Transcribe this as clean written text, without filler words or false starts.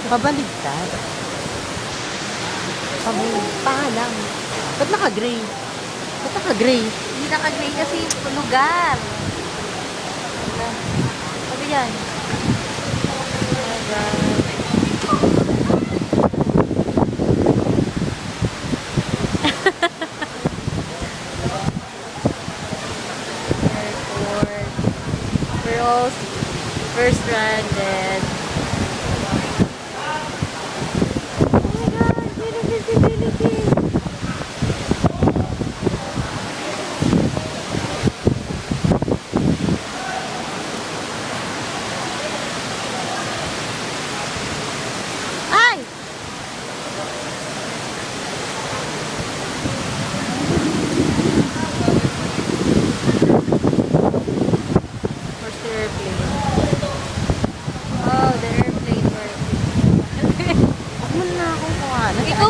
Pabaligtad. Palang. Ba't naka-gray? Ba't naka-gray? Hindi naka-gray kasi lugar. Sabi yan. Airport. We're all first stranded. Oh my God! Zero visibility! Ay! Where's the airplane? Oh, the airplane works. Huwag mo na akong kuhanan. Ikaw